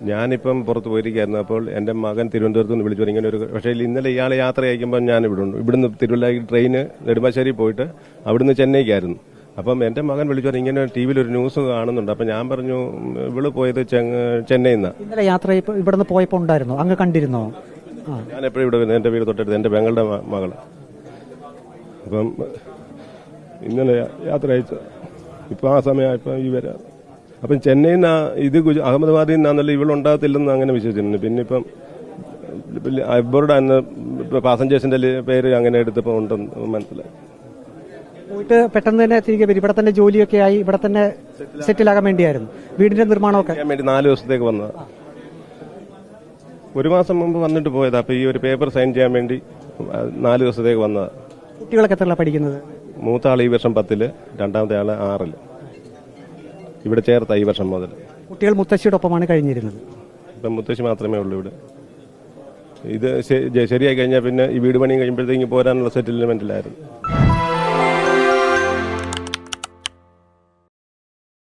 ഞാനിപ്പം പുറത്ത് പോയിരിക്കുകയായിരുന്നു. അപ്പോൾ എൻ്റെ മകൻ തിരുവനന്തപുരത്ത് നിന്ന് വിളിച്ചു ഇങ്ങനെ ഒരു, പക്ഷേ ഇന്നലെ ഇയാളെ യാത്ര അയക്കുമ്പോൾ ഞാൻ ഇവിടുന്ന് തിരുവല്ല ട്രെയിന് നെടുമ്പാശ്ശേരി പോയിട്ട് അവിടുന്ന് ചെന്നൈക്കായിരുന്നു. അപ്പം എൻ്റെ മകൻ വിളിച്ചു ഇങ്ങനെ ടി വിയിൽ ഒരു ന്യൂസ് കാണുന്നുണ്ട്. അപ്പം ഞാൻ പറഞ്ഞു ഇവള് പോയത് ചെന്നൈയിൽ നിന്നാണ്. ഇന്നലെ യാത്ര ഇവിടുന്ന് പോയപ്പോൾ ഉണ്ടായിരുന്നു, അങ്ങ് കണ്ടിരുന്നോ? ഞാൻ എപ്പോഴും ഇവിടെ വരുന്നത് എൻ്റെ വീട് തൊട്ടടുത്ത് എൻ്റെ പെങ്ങളുടെ മകള്. അപ്പം ഇന്നലെ യാത്ര അയച്ച ഇപ്പം ആ സമയമായപ്പോൾ ഈ വരാം. അപ്പം ചെന്നൈയിൽ നിന്ന് ഇത് അഹമ്മദാബാദിൽ നിന്നാന്നല്ലോ ഇവളുണ്ടാകത്തില്ലെന്ന് അങ്ങനെ വിശ്വസിച്ചിട്ടുണ്ട്. പിന്നെ ഇപ്പം ഇവരുടെ അന്ന് പാസഞ്ചേഴ്സിന്റെ പേര് അങ്ങനെ എടുത്തപ്പോൾ ഉണ്ടെന്ന് മനസ്സിലായി. പോയിട്ട് പെട്ടെന്ന് തന്നെ തിരികെ വരും. ഇവിടെ തന്നെ ജോലിയൊക്കെ ആയി ഇവിടെ തന്നെ സെറ്റിലാകാൻ വേണ്ടിയായിരുന്നു വീടിന്റെ നിർമ്മാണമൊക്കെ വേണ്ടി 4 ദിവസത്തേക്ക് വന്നത്. 1 മാസം മുമ്പ് വന്നിട്ട് പോയത്. അപ്പൊ ഈ ഒരു പേപ്പർ സൈൻ ചെയ്യാൻ വേണ്ടി 4 ദിവസത്തേക്ക് വന്നത്. കുട്ടികളൊക്കെ എത്ര പഠിക്കുന്നത്? മൂത്ത ആൾ ഈ വർഷം 10-ല്, രണ്ടാമത്തെ ആള് 6-ല്. ഇവിടെ ചേർത്ത ഈ വർഷം മുതൽ. കുട്ടികൾ മുത്തശ്ശിയുടെ ഒപ്പമാണ് കഴിഞ്ഞിരുന്നത്. ഇപ്പം മുത്തശ്ശി മാത്രമേ ഉള്ളൂ ഇവിടെ. ഇത് ശരിയായി കഴിഞ്ഞാൽ പിന്നെ ഈ വീട് പണിയും കഴിയുമ്പോഴത്തേക്ക് പോരാനുള്ള സെറ്റിൽമെന്റിലായിരുന്നു.